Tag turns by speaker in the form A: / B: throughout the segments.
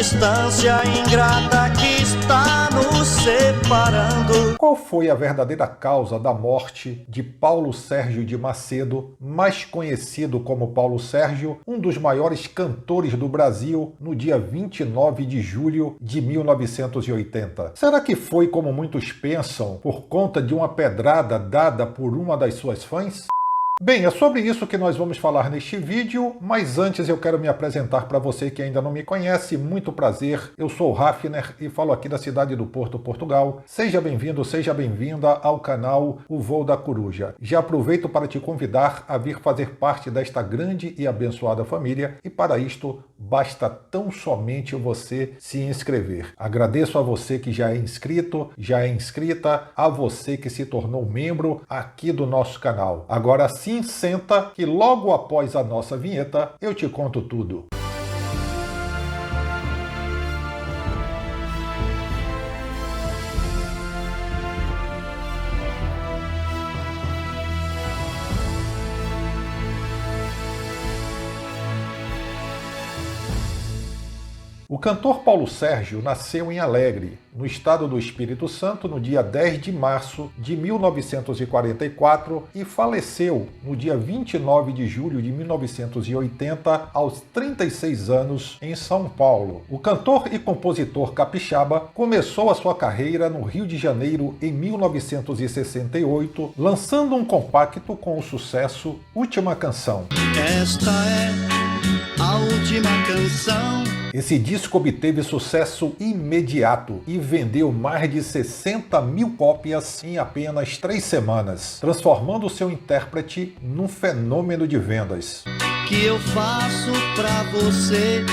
A: distância ingrata que está nos separando.
B: Qual foi a verdadeira causa da morte de Paulo Sérgio de Macedo, mais conhecido como Paulo Sérgio, um dos maiores cantores do Brasil, no dia 29 de julho de 1980? Será que foi, como muitos pensam, por conta de uma pedrada dada por uma das suas fãs? Bem, é sobre isso que nós vamos falar neste vídeo, mas antes eu quero me apresentar para você que ainda não me conhece. Muito prazer, eu sou o Hafner e falo aqui da cidade do Porto, Portugal. Seja bem-vindo, seja bem-vinda ao canal O Voo da Coruja. Já aproveito para te convidar a vir fazer parte desta grande e abençoada família e para isto basta tão somente você se inscrever. Agradeço a você que já é inscrito, já é inscrita, a você que se tornou membro aqui do nosso canal. Agora sim, senta que logo após a nossa vinheta eu te conto tudo. O cantor Paulo Sérgio nasceu em Alegre, no estado do Espírito Santo, no dia 10 de março de 1944 e faleceu no dia 29 de julho de 1980, aos 36 anos, em São Paulo. O cantor e compositor capixaba começou a sua carreira no Rio de Janeiro em 1968, lançando um compacto com o sucesso Última Canção.
A: Esta é a última canção.
B: Esse disco obteve sucesso imediato e vendeu mais de 60 mil cópias em apenas 3 semanas, transformando seu intérprete num fenômeno de vendas.
A: Que eu faço pra você.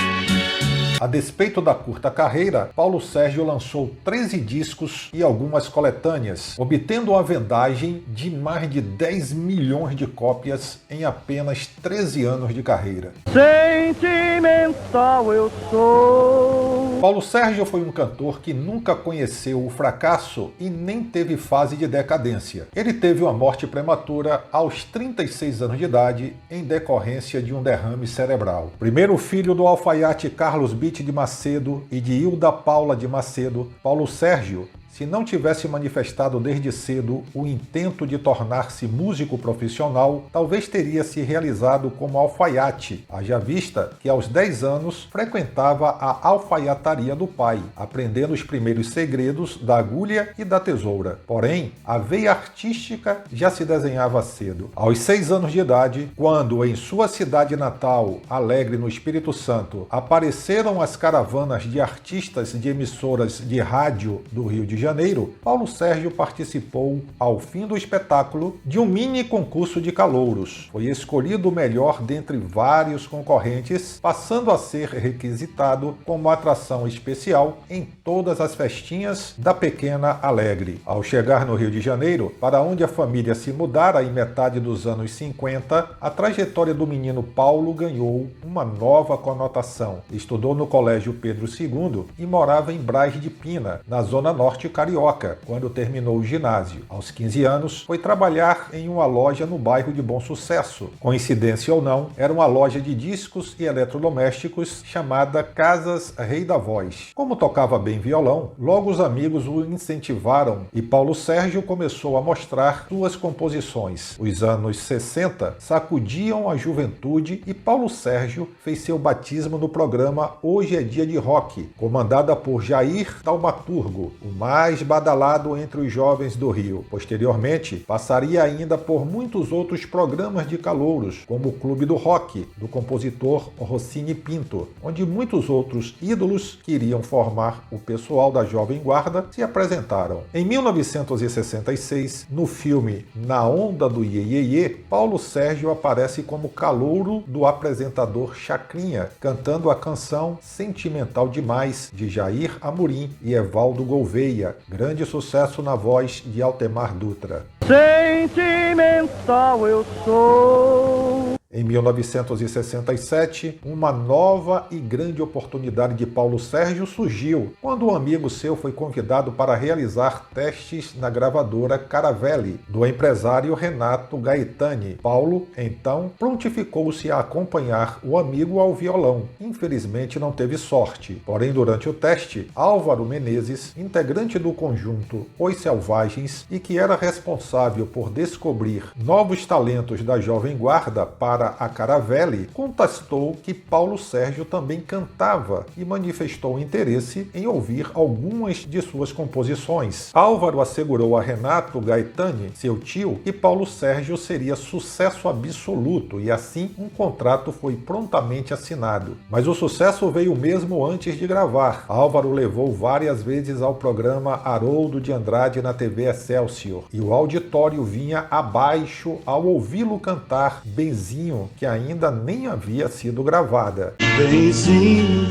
B: A despeito da curta carreira, Paulo Sérgio lançou 13 discos e algumas coletâneas, obtendo uma vendagem de mais de 10 milhões de cópias em apenas 13 anos de carreira.
A: Sentimental eu sou.
B: Paulo Sérgio foi um cantor que nunca conheceu o fracasso e nem teve fase de decadência. Ele teve uma morte prematura aos 36 anos de idade em decorrência de um derrame cerebral. Primeiro filho do alfaiate Carlos Bitt de Macedo e de Hilda Paula de Macedo, Paulo Sérgio, se não tivesse manifestado desde cedo o intento de tornar-se músico profissional, talvez teria se realizado como alfaiate, haja vista que aos 10 anos frequentava a alfaiataria do pai, aprendendo os primeiros segredos da agulha e da tesoura. Porém, a veia artística já se desenhava cedo. Aos 6 anos de idade, quando em sua cidade natal, Alegre, no Espírito Santo, apareceram as caravanas de artistas de emissoras de rádio do Rio de Janeiro, Paulo Sérgio participou, ao fim do espetáculo, de um mini concurso de calouros. Foi escolhido o melhor dentre vários concorrentes, passando a ser requisitado como atração especial em todas as festinhas da pequena Alegre. Ao chegar no Rio de Janeiro, para onde a família se mudara em metade dos anos 50, a trajetória do menino Paulo ganhou uma nova conotação. Estudou no Colégio Pedro II e morava em Braz de Pina, na zona norte carioca, quando terminou o ginásio. Aos 15 anos, foi trabalhar em uma loja no bairro de Bom Sucesso. Coincidência ou não, era uma loja de discos e eletrodomésticos chamada Casas Rei da Voz. Como tocava bem violão, logo os amigos o incentivaram e Paulo Sérgio começou a mostrar suas composições. Os anos 60 sacudiam a juventude e Paulo Sérgio fez seu batismo no programa Hoje é Dia de Rock, comandada por Jair Thaumaturgo, o mais badalado entre os jovens do Rio. Posteriormente, passaria ainda por muitos outros programas de calouros, como o Clube do Rock, do compositor Rossini Pinto, onde muitos outros ídolos que iriam formar o pessoal da Jovem Guarda se apresentaram. Em 1966, no filme Na Onda do Iê Iê Iê, Paulo Sérgio aparece como calouro do apresentador Chacrinha, cantando a canção Sentimental Demais, de Jair Amorim e Evaldo Gouveia, grande sucesso na voz de Altemar Dutra.
A: Sentimental eu sou.
B: Em 1967, uma nova e grande oportunidade de Paulo Sérgio surgiu, quando um amigo seu foi convidado para realizar testes na gravadora Caravelli, do empresário Renato Gaetani. Paulo, então, prontificou-se a acompanhar o amigo ao violão. Infelizmente não teve sorte, porém durante o teste, Álvaro Menezes, integrante do conjunto Os Selvagens e que era responsável por descobrir novos talentos da Jovem Guarda para a Caravelli, contestou que Paulo Sérgio também cantava e manifestou interesse em ouvir algumas de suas composições. Álvaro assegurou a Renato Gaetani, seu tio, que Paulo Sérgio seria sucesso absoluto e assim um contrato foi prontamente assinado. Mas o sucesso veio mesmo antes de gravar. Álvaro levou várias vezes ao programa Haroldo de Andrade na TV Excelsior e o auditório vinha abaixo ao ouvi-lo cantar Benzinho, que ainda nem havia sido gravada.
A: Benzinho,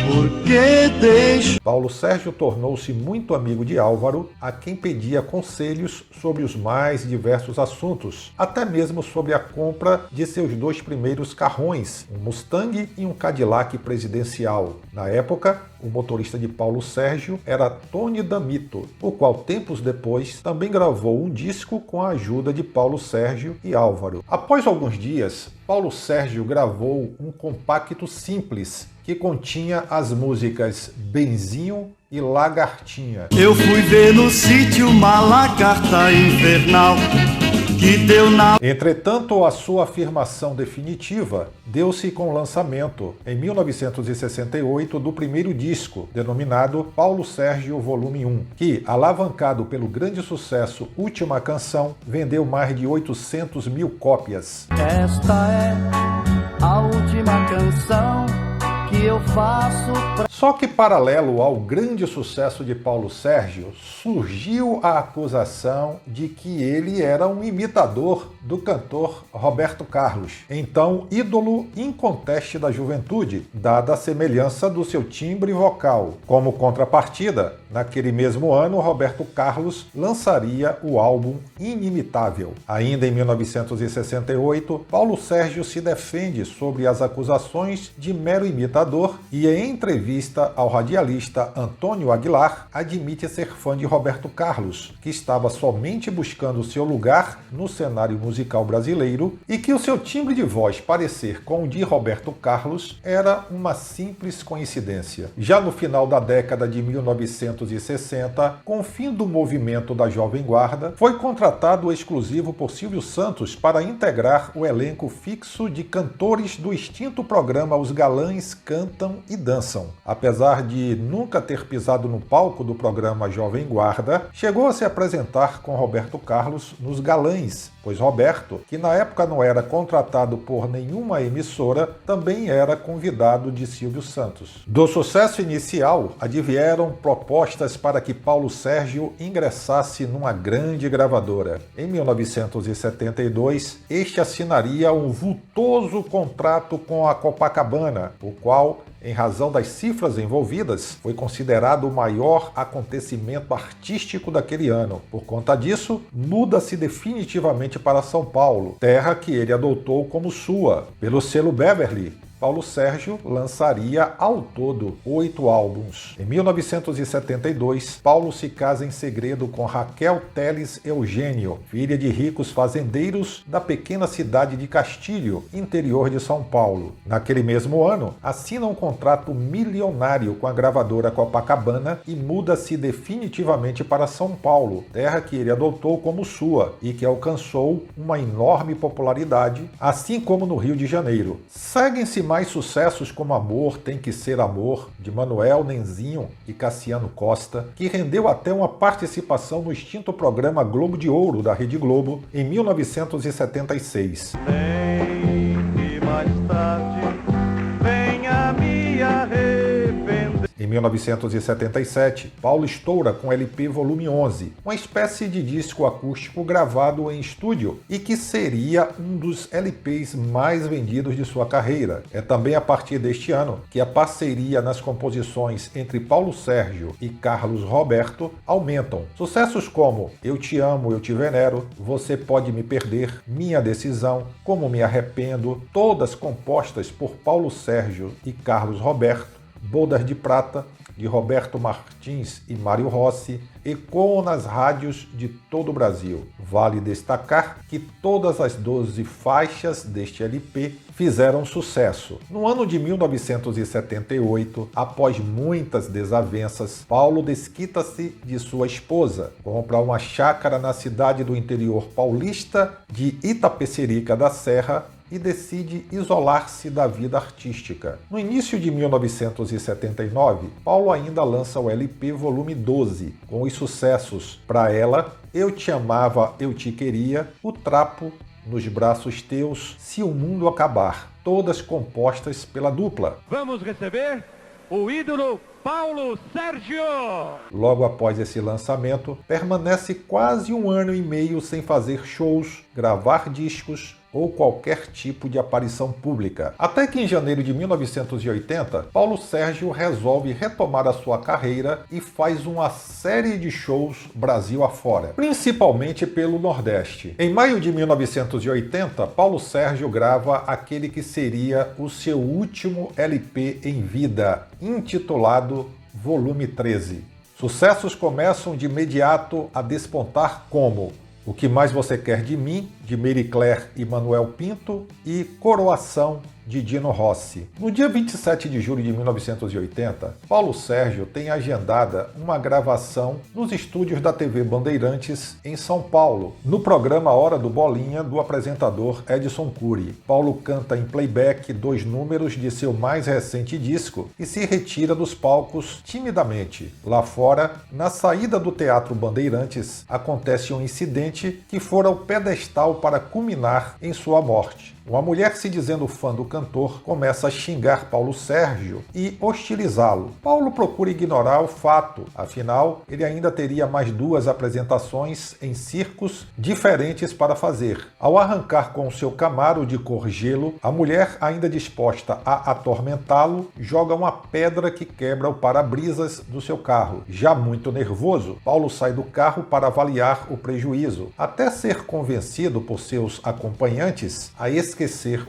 A: por que deixo?
B: Paulo Sérgio tornou-se muito amigo de Álvaro, a quem pedia conselhos sobre os mais diversos assuntos, até mesmo sobre a compra de seus 2 primeiros carrões, um Mustang e um Cadillac presidencial. Na época, o motorista de Paulo Sérgio era Tony D'Amito, o qual tempos depois também gravou um disco com a ajuda de Paulo Sérgio e Álvaro. Após alguns dias, Paulo Sérgio gravou um compacto simples que continha as músicas Benzinho e Lagartinha.
A: Eu fui ver no sítio uma lagarta infernal que deu na...
B: Entretanto, a sua afirmação definitiva deu-se com o lançamento, em 1968, do primeiro disco, denominado Paulo Sérgio Volume 1, que, alavancado pelo grande sucesso Última Canção, vendeu mais de 800 mil cópias.
A: Esta é a última canção que eu faço pra...
B: Só que, paralelo ao grande sucesso de Paulo Sérgio, surgiu a acusação de que ele era um imitador do cantor Roberto Carlos, então ídolo inconteste da juventude, dada a semelhança do seu timbre vocal. Como contrapartida, naquele mesmo ano, Roberto Carlos lançaria o álbum Inimitável. Ainda em 1968, Paulo Sérgio se defende sobre as acusações de mero imitador e, em entrevista ao radialista Antônio Aguilar, admite ser fã de Roberto Carlos, que estava somente buscando seu lugar no cenário musical brasileiro e que o seu timbre de voz parecer com o de Roberto Carlos era uma simples coincidência. Já no final da década de 1960, com o fim do movimento da Jovem Guarda, foi contratado exclusivo por Silvio Santos para integrar o elenco fixo de cantores do extinto programa Os Galãs Cantam e Dançam. Apesar de nunca ter pisado no palco do programa Jovem Guarda, chegou a se apresentar com Roberto Carlos nos Galãs, pois Roberto, que na época não era contratado por nenhuma emissora, também era convidado de Silvio Santos. Do sucesso inicial, advieram propostas para que Paulo Sérgio ingressasse numa grande gravadora. Em 1972, este assinaria um vultoso contrato com a Copacabana, o qual, em razão das cifras envolvidas, foi considerado o maior acontecimento artístico daquele ano. Por conta disso, muda-se definitivamente para São Paulo, terra que ele adotou como sua, pelo selo Beverly. Paulo Sérgio lançaria ao todo 8 álbuns. Em 1972, Paulo se casa em segredo com Raquel Teles Eugênio, filha de ricos fazendeiros da pequena cidade de Castilho, interior de São Paulo. Naquele mesmo ano, assina um contrato milionário com a gravadora Copacabana e muda-se definitivamente para São Paulo, terra que ele adotou como sua e que alcançou uma enorme popularidade, assim como no Rio de Janeiro. Seguem-se mais sucessos como Amor Tem Que Ser Amor, de Manuel Nenzinho e Cassiano Costa, que rendeu até uma participação no extinto programa Globo de Ouro da Rede Globo em 1976.
A: Vem que mais tarde venha me arrepender.
B: Em 1977, Paulo estoura com LP Volume 11, uma espécie de disco acústico gravado em estúdio e que seria um dos LPs mais vendidos de sua carreira. É também a partir deste ano que a parceria nas composições entre Paulo Sérgio e Carlos Roberto aumentam. Sucessos como Eu Te Amo, Eu Te Venero, Você Pode Me Perder, Minha Decisão, Como Me Arrependo, todas compostas por Paulo Sérgio e Carlos Roberto, Bodas de Prata, de Roberto Martins e Mário Rossi, ecoam nas rádios de todo o Brasil. Vale destacar que todas as 12 faixas deste LP fizeram sucesso. No ano de 1978, após muitas desavenças, Paulo desquita-se de sua esposa, compra uma chácara na cidade do interior paulista de Itapecerica da Serra e decide isolar-se da vida artística. No início de 1979, Paulo ainda lança o LP Volume 12, com os sucessos Pra Ela, Eu Te Amava, Eu Te Queria, O Trapo, Nos Braços Teus, Se o Mundo Acabar, todas compostas pela dupla.
C: Vamos receber o ídolo Paulo Sérgio!
B: Logo após esse lançamento, permanece quase um ano e meio sem fazer shows, gravar discos ou qualquer tipo de aparição pública. Até que em janeiro de 1980, Paulo Sérgio resolve retomar a sua carreira e faz uma série de shows Brasil afora, principalmente pelo Nordeste. Em maio de 1980, Paulo Sérgio grava aquele que seria o seu último LP em vida, intitulado Volume 13. Sucessos começam de imediato a despontar como O Que Mais Você Quer de Mim, de Mary Claire e Manuel Pinto, e Coroação, de Dino Rossi. No dia 27 de julho de 1980, Paulo Sérgio tem agendada uma gravação nos estúdios da TV Bandeirantes, em São Paulo, no programa Hora do Bolinha, do apresentador Edson Cury. Paulo canta em playback 2 números de seu mais recente disco e se retira dos palcos timidamente. Lá fora, na saída do Teatro Bandeirantes, acontece um incidente que fora o pedestal para culminar em sua morte. Uma mulher, se dizendo fã do cantor, começa a xingar Paulo Sérgio e hostilizá-lo. Paulo procura ignorar o fato, afinal, ele ainda teria mais 2 apresentações em circos diferentes para fazer. Ao arrancar com o seu Camaro de cor gelo, a mulher, ainda disposta a atormentá-lo, joga uma pedra que quebra o para-brisas do seu carro. Já muito nervoso, Paulo sai do carro para avaliar o prejuízo, até ser convencido por seus acompanhantes a esquecer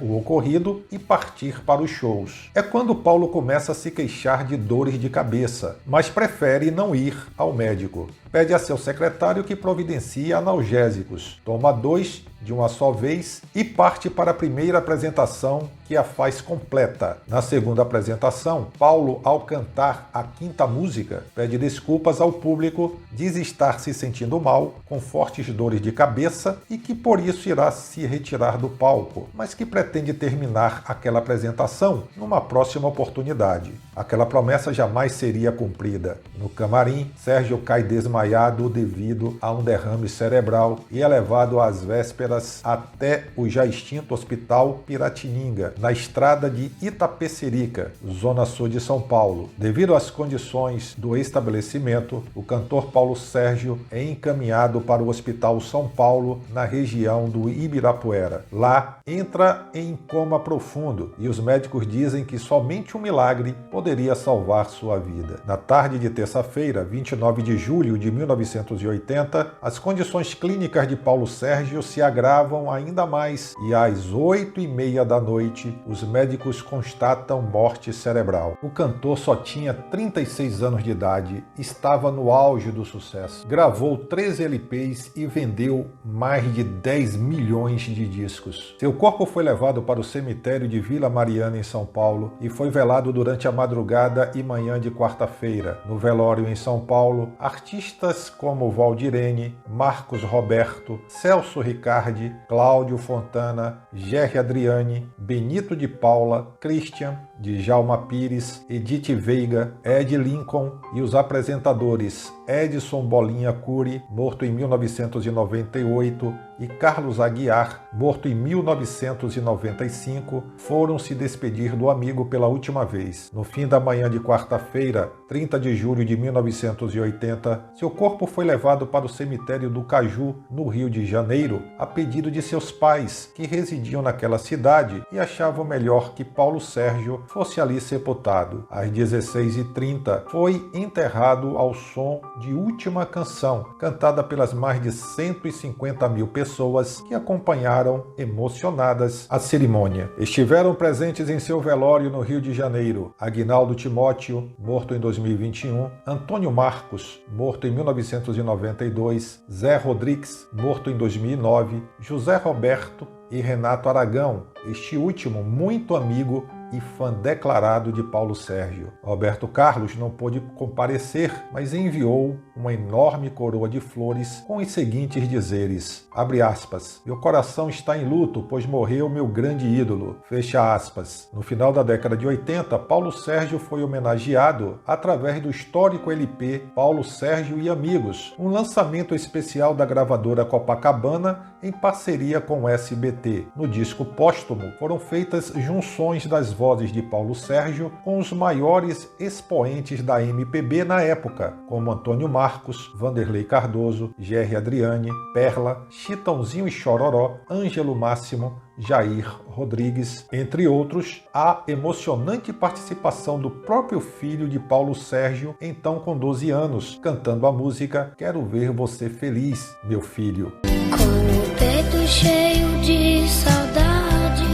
B: o ocorrido e partir para os shows. É quando Paulo começa a se queixar de dores de cabeça, mas prefere não ir ao médico. Pede a seu secretário que providencie analgésicos, toma 2 de uma só vez e parte para a primeira apresentação, que a faz completa. Na segunda apresentação, Paulo, ao cantar a 5ª música, pede desculpas ao público, diz estar se sentindo mal, com fortes dores de cabeça e que por isso irá se retirar do palco, mas que pretende terminar aquela apresentação numa próxima oportunidade. Aquela promessa jamais seria cumprida. No camarim, Sérgio cai desmaiado devido a um derrame cerebral e é levado às vésperas até o já extinto Hospital Piratininga, na estrada de Itapecerica, zona sul de São Paulo. Devido às condições do estabelecimento, o cantor Paulo Sérgio é encaminhado para o Hospital São Paulo, na região do Ibirapuera. Lá, entra em coma profundo e os médicos dizem que somente um milagre poderia salvar sua vida. Na tarde de terça-feira, 29 de julho de 1980, as condições clínicas de Paulo Sérgio se agravam ainda mais e às 8h30 da noite, os médicos constatam morte cerebral. O cantor só tinha 36 anos de idade, estava no auge do sucesso. Gravou 13 LPs e vendeu mais de 10 milhões de discos. Seu corpo foi levado para o cemitério de Vila Mariana, em São Paulo, e foi velado durante a madrugada e manhã de quarta-feira. No velório em São Paulo, artistas como Valdirene, Marcos Roberto, Celso Ricardi, Cláudio Fontana, Gerry Adriane, Benito de Paula, Christian, Djalma Pires, Edith Veiga, Ed Lincoln e os apresentadores Edson Bolinha Cury, morto em 1998, e Carlos Aguiar, morto em 1995, foram se despedir do amigo pela última vez. No fim da manhã de quarta-feira, 30 de julho de 1980, seu corpo foi levado para o cemitério do Caju, no Rio de Janeiro, a pedido de seus pais, que residiam naquela cidade e achavam melhor que Paulo Sérgio fosse ali sepultado. Às 16h30, foi enterrado ao som de Última Canção, cantada pelas mais de 150 mil pessoas que acompanharam emocionadas a cerimônia. Estiveram presentes em seu velório no Rio de Janeiro Aguinaldo Timóteo, morto em 2021, Antônio Marcos, morto em 1992, Zé Rodrigues, morto em 2009, José Roberto e Renato Aragão, este último muito amigo e fã declarado de Paulo Sérgio. Roberto Carlos não pôde comparecer, mas enviou uma enorme coroa de flores com os seguintes dizeres, abre aspas, meu coração está em luto, pois morreu meu grande ídolo, fecha aspas. No final da década de 80, Paulo Sérgio foi homenageado através do histórico LP Paulo Sérgio e Amigos, um lançamento especial da gravadora Copacabana em parceria com o SBT. No disco póstumo foram feitas junções das vozes de Paulo Sérgio com os maiores expoentes da MPB na época, como Antônio Marcos, Vanderlei Cardoso, Gerry Adriane, Perla, Chitãozinho e Chororó, Ângelo Máximo, Jair Rodrigues, entre outros, a emocionante participação do próprio filho de Paulo Sérgio, então com 12 anos, cantando a música Quero Ver Você Feliz, Meu Filho.
D: Com o peito cheio de saudade,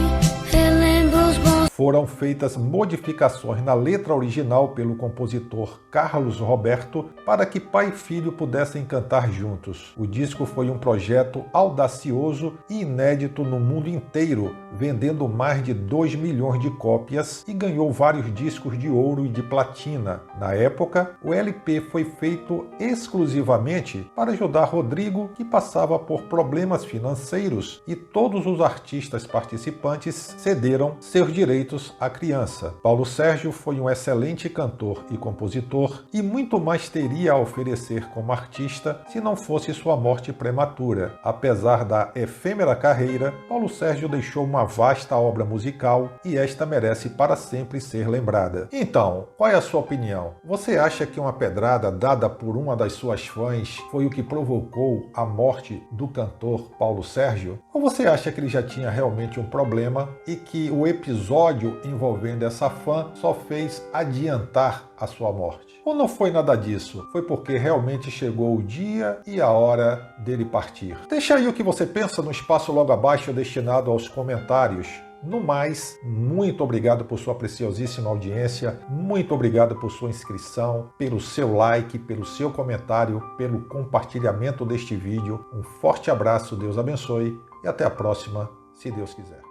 D: relembro os bons.
B: Foram feitas modificações na letra original pelo compositor Carlos Roberto para que pai e filho pudessem cantar juntos. O disco foi um projeto audacioso e inédito no mundo inteiro, vendendo mais de 2 milhões de cópias e ganhou vários discos de ouro e de platina. Na época, o LP foi feito exclusivamente para ajudar Rodrigo, que passava por problemas financeiros, e todos os artistas participantes cederam seus direitos à criança. Paulo Sérgio foi um excelente cantor e compositor e muito mais teria a oferecer como artista se não fosse sua morte prematura. Apesar da efêmera carreira, Paulo Sérgio deixou uma vasta obra musical e esta merece para sempre ser lembrada. Então, qual é a sua opinião? Você acha que uma pedrada dada por uma das suas fãs foi o que provocou a morte do cantor Paulo Sérgio? Ou você acha que ele já tinha realmente um problema e que o episódio envolvendo essa fã só fez adiantar a sua morte? Ou não foi nada disso? Foi porque realmente chegou o dia e a hora dele partir? Deixa aí o que você pensa no espaço logo abaixo destinado aos comentários. No mais, muito obrigado por sua preciosíssima audiência, muito obrigado por sua inscrição, pelo seu like, pelo seu comentário, pelo compartilhamento deste vídeo. Um forte abraço, Deus abençoe e até a próxima, se Deus quiser.